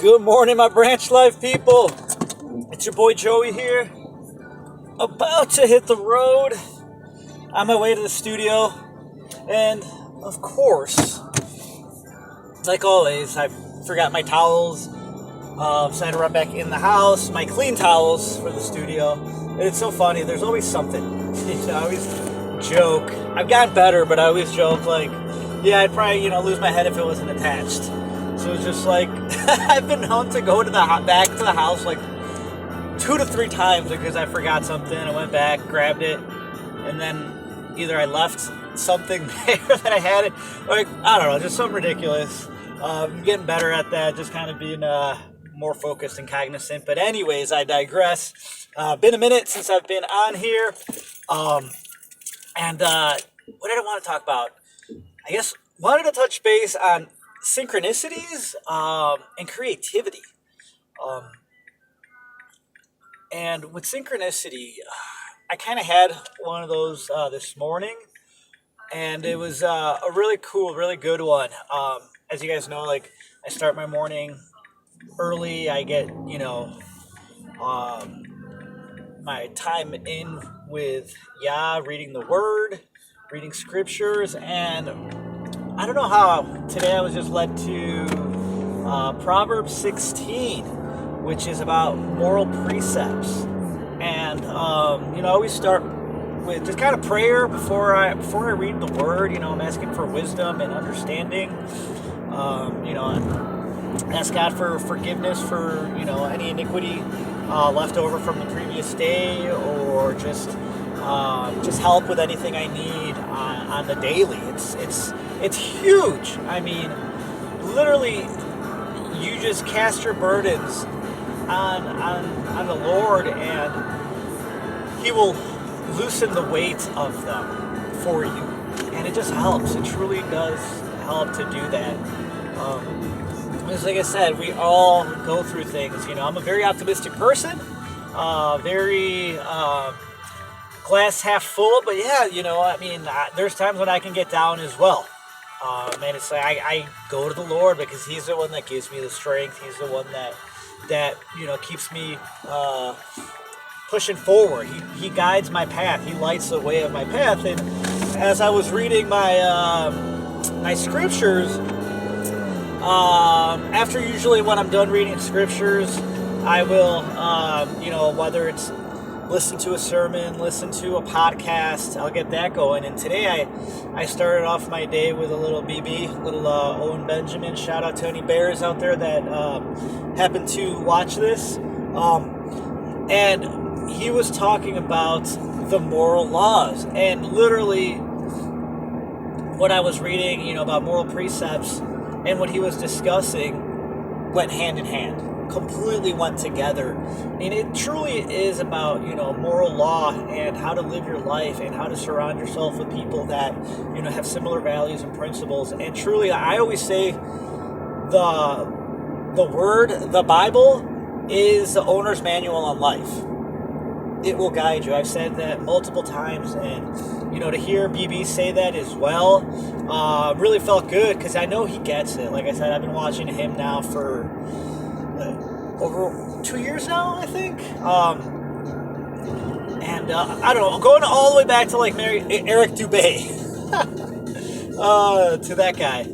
Good morning, my branch life people. It's your boy Joey here, about to hit the road on my way to the studio. And of course, like always, I forgot my towels, so I had to run back in the house, my clean towels for the studio. And it's so funny, there's always something. I always joke. I've gotten better, but I always joke like, yeah, I'd probably, lose my head if it wasn't attached. So it's just like, I've been known to go to back to the house like 2 to 3 times because I forgot something. I went back, grabbed it, and then either I left something there that I had it, or like, I don't know, just something ridiculous. I'm getting better at that, just kind of being more focused and cognizant. But anyways, I digress. Been a minute since I've been on here. And what did I want to talk about? I guess wanted to touch base on synchronicities and creativity. And with synchronicity, I kind of had one of those this morning, and it was a really cool, really good one. As you guys know, like I start my morning early. I get, my time in with reading the Word, reading scriptures, and I don't know how today I was just led to Proverbs 16, which is about moral precepts. And I always start with just kind of prayer before I read the Word. I'm asking for wisdom and understanding. Ask God for forgiveness for any iniquity left over from the previous day, or just help with anything I need on the daily. It's huge. I mean, literally, you just cast your burdens on the Lord, and He will loosen the weight of them for you. And it just helps. It truly does help to do that. Because like I said, we all go through things. I'm a very optimistic person, very glass half full. But yeah, there's times when I can get down as well. And it's like I go to the Lord because He's the one that gives me the strength. He's the one that keeps me pushing forward. He guides my path. He lights the way of my path. And as I was reading my scriptures, after usually when I'm done reading scriptures, I will, whether it's listen to a sermon, listen to a podcast, I'll get that going. And today I started off my day with a little BB, little Owen Benjamin. Shout out to any Bears out there that happen to watch this. And he was talking about the moral laws. And literally what I was reading, about moral precepts, and what he was discussing went hand in hand, completely went together. And it truly is about, moral law and how to live your life and how to surround yourself with people that, have similar values and principles. And truly, I always say the Word, the Bible, is the owner's manual on life. It will guide you. I've said that multiple times, and to hear BB say that as well really felt good, because I know he gets it. Like I said, I've been watching him now for over 2 years now, I think. And I don't know, going all the way back to like Eric Dubé, to that guy.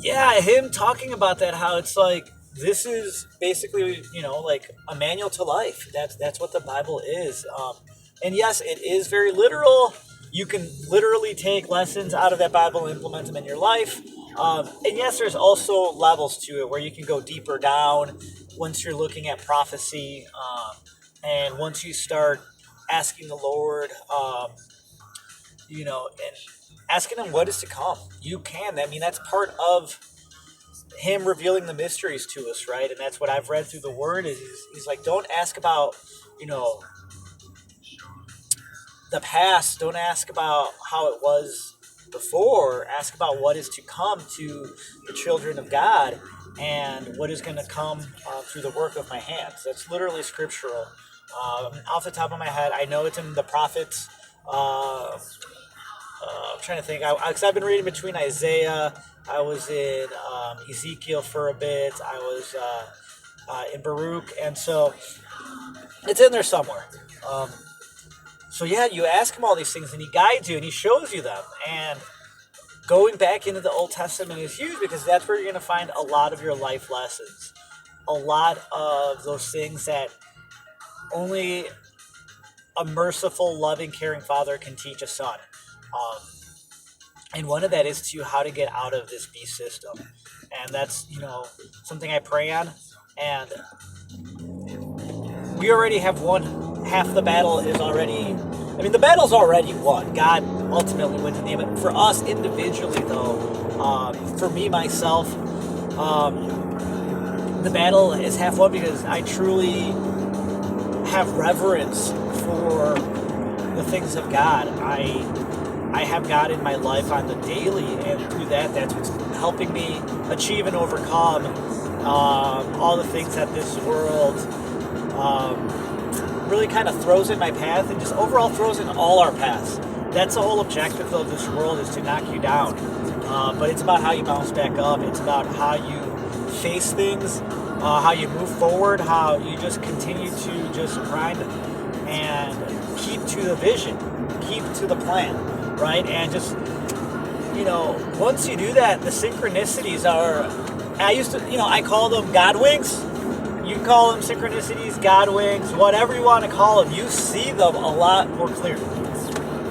Yeah, him talking about that, how it's like, this is basically, like a manual to life. That's what the Bible is. And yes, it is very literal. You can literally take lessons out of that Bible and implement them in your life. And yes, there's also levels to it where you can go deeper down once you're looking at prophecy. And once you start asking the Lord, and asking Him what is to come. You can. I mean, that's part of Him revealing the mysteries to us, right? And that's what I've read through the Word. He's like, don't ask about, the past. Don't ask about how it was before. Ask about what is to come to the children of God and what is going to come through the work of my hands. That's literally scriptural. Off the top of my head, I know it's in the prophets. I'm trying to think, because I've been reading between Isaiah I was in Ezekiel for a bit. I was in Baruch, and so it's in there somewhere. Um, so yeah, you ask him all these things, and he guides you, and he shows you them. And going back into the Old Testament is huge because that's where you're going to find a lot of your life lessons, a lot of those things that only a merciful, loving, caring father can teach a son. Um, and one of that is to how to get out of this beast system. And that's, something I pray on. And we already have won. Half the battle is already, the battle's already won. God ultimately wins in the end. But for us individually, though, for me, myself, the battle is half won because I truly have reverence for the things of God. I have God in my life on the daily, and through that's what's helping me achieve and overcome all the things that this world really kind of throws in my path, and just overall throws in all our paths. That's the whole objective of this world, is to knock you down. But it's about how you bounce back up. It's about how you face things, how you move forward, how you just continue to just grind and keep to the vision, keep to the plan, right? And just, once you do that, the synchronicities are, I call them God winks. You can call them synchronicities, God winks, whatever you want to call them. You see them a lot more clearly.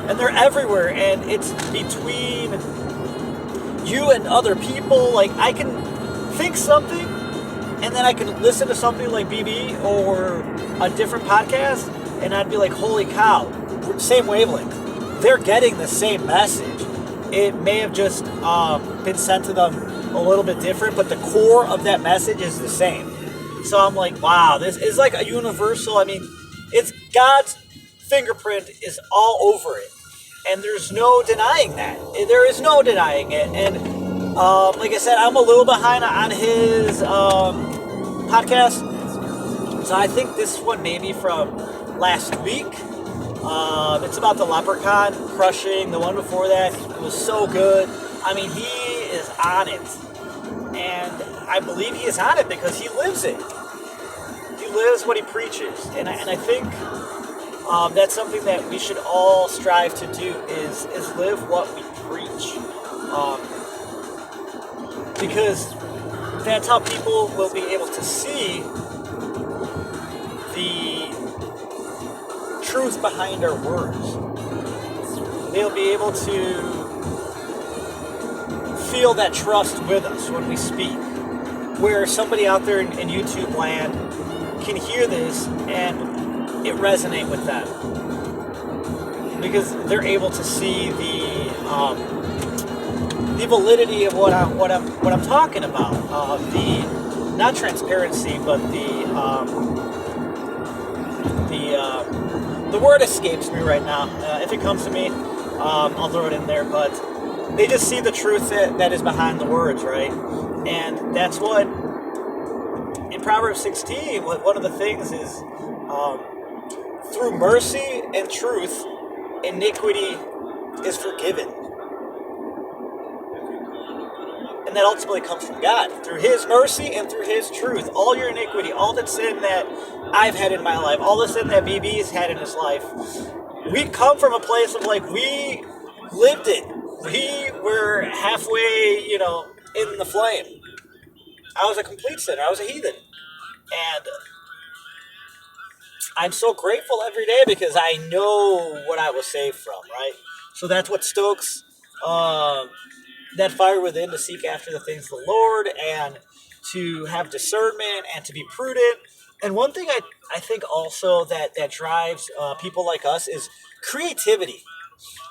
And they're everywhere, and it's between you and other people. Like, I can think something, and then I can listen to something like BB or a different podcast, and I'd be like, holy cow, same wavelength. They're getting the same message. It may have just been sent to them a little bit different, but the core of that message is the same. So I'm like, wow, this is like a universal. It's God's fingerprint is all over it. And there's no denying that. There is no denying it. And like I said, I'm a little behind on his podcast. So I think this one may be from last week. It's about the leprechaun crushing. The one before that, it was so good. He is on it. And I believe he is on it because he lives it. He lives what he preaches. And I think that's something that we should all strive to do is live what we preach. Because that's how people will be able to see the truth behind our words. They'll be able to feel that trust with us when we speak. Where somebody out there in YouTube land can hear this and it resonate with them because they're able to see the validity of what I'm talking about. The not transparency, but the word escapes me right now. If it comes to me, I'll throw it in there. But they just see the truth that is behind the words, right? And that's what in Proverbs 16. One of the things is. Through mercy and truth, iniquity is forgiven. And that ultimately comes from God. Through his mercy and through his truth. All your iniquity, all the sin that I've had in my life, all the sin that BB's had in his life, we come from a place of we lived it. We were halfway, in the flame. I was a complete sinner. I was a heathen. And I'm so grateful every day because I know what I was saved from, right? So that's what stokes that fire within, to seek after the things of the Lord and to have discernment and to be prudent. And one thing I think also that drives people like us is creativity.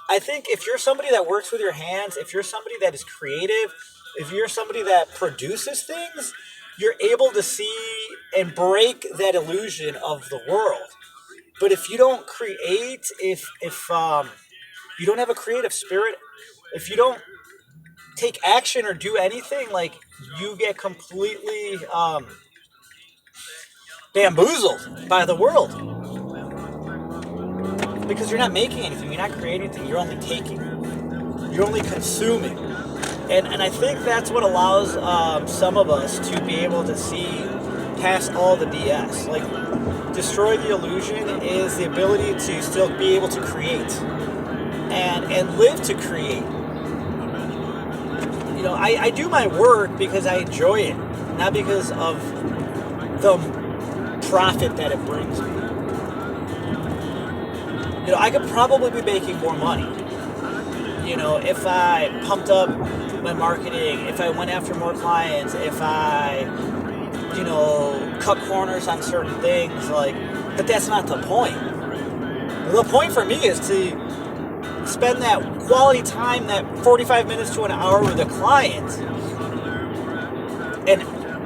I think if you're somebody that works with your hands, if you're somebody that is creative, if you're somebody that produces things, you're able to see and break that illusion of the world. But if you don't create, if you don't have a creative spirit, if you don't take action or do anything, you get completely bamboozled by the world. Because you're not making anything, you're not creating anything, you're only taking, you're only consuming. And I think that's what allows some of us to be able to see past all the BS. Like, destroy the illusion is the ability to still be able to create and live to create. I do my work because I enjoy it, not because of the profit that it brings me. I could probably be making more money. If I pumped up my marketing, if I went after more clients, if I, cut corners on certain things, but that's not the point. The point for me is to spend that quality time, that 45 minutes to an hour with a client, and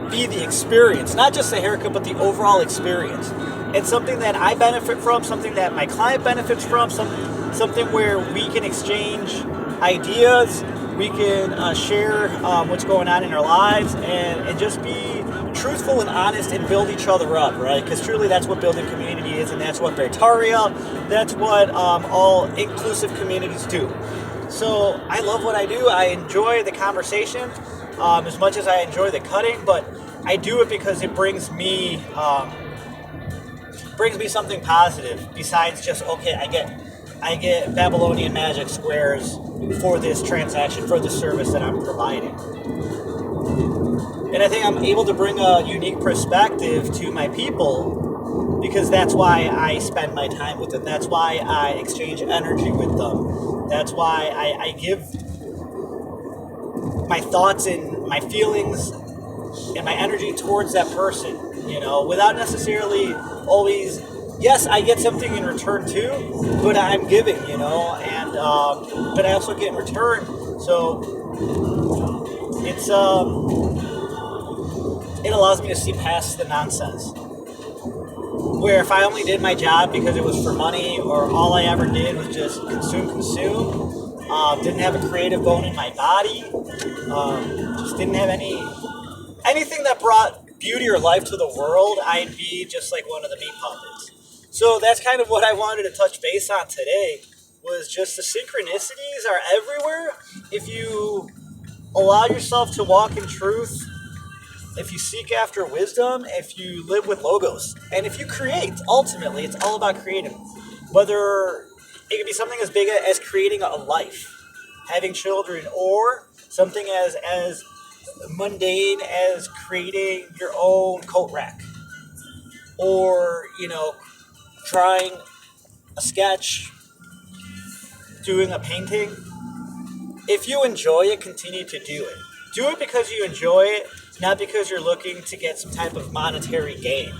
be the experience, not just the haircut, but the overall experience. And something that I benefit from, something that my client benefits from, something where we can exchange ideas, we can share what's going on in our lives, and just be truthful and honest and build each other up, right? Because truly that's what building community is, and that's what Bertaria, that's what all inclusive communities do. So I love what I do. I enjoy the conversation as much as I enjoy the cutting, but I do it because it brings me something positive besides just, okay, I get Babylonian magic squares for this transaction, for the service that I'm providing. And I think I'm able to bring a unique perspective to my people because that's why I spend my time with them. That's why I exchange energy with them. That's why I give my thoughts and my feelings and my energy towards that person, without necessarily always, yes, I get something in return too, but I'm giving, and but I also get in return. So it's it allows me to see past the nonsense. Where if I only did my job because it was for money, or all I ever did was just consume, didn't have a creative bone in my body, just didn't have anything that brought beauty or life to the world, I'd be just like one of the meat puppets. So that's kind of what I wanted to touch base on today, was just the synchronicities are everywhere. If you allow yourself to walk in truth, if you seek after wisdom, if you live with logos, and if you create, ultimately, it's all about creating. Whether it could be something as big as creating a life, having children, or something as mundane as creating your own coat rack, or trying a sketch, doing a painting. If you enjoy it, continue to do it. Do it because you enjoy it, not because you're looking to get some type of monetary gain.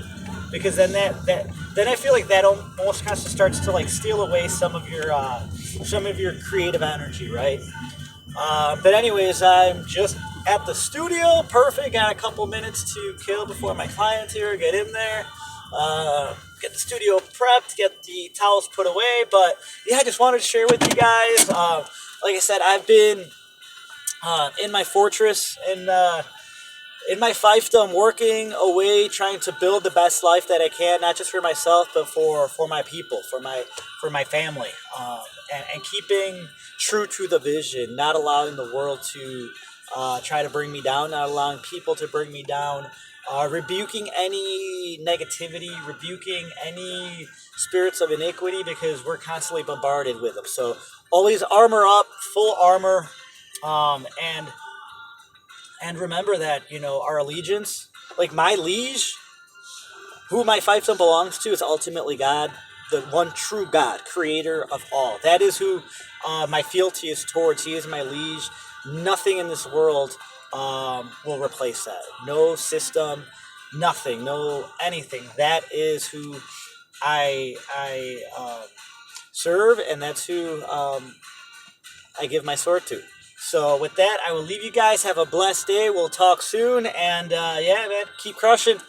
Because then then I feel like that almost kind of starts to steal away some of your creative energy, right? But anyways, I'm just at the studio. Perfect. Got a couple minutes to kill before my clients here get in there. Get the studio prepped, get the towels put away. But yeah, I just wanted to share with you guys. Like I said, I've been in my fortress and in my fiefdom, working away, trying to build the best life that I can, not just for myself, but for my people, for my family, and keeping true to the vision, not allowing the world to try to bring me down, not allowing people to bring me down, rebuking any negativity, rebuking any spirits of iniquity, because we're constantly bombarded with them. So always armor up, full armor, and remember that, our allegiance, like my liege, who my fiefdom belongs to, is ultimately God, the one true God, creator of all. That is who my fealty is towards. He is my liege. Nothing in this world will replace that. No system, nothing, no anything. That is who I serve, and that's who I give my sword to. So with that, I will leave you guys. Have a blessed day. We'll talk soon. And yeah, man, keep crushing.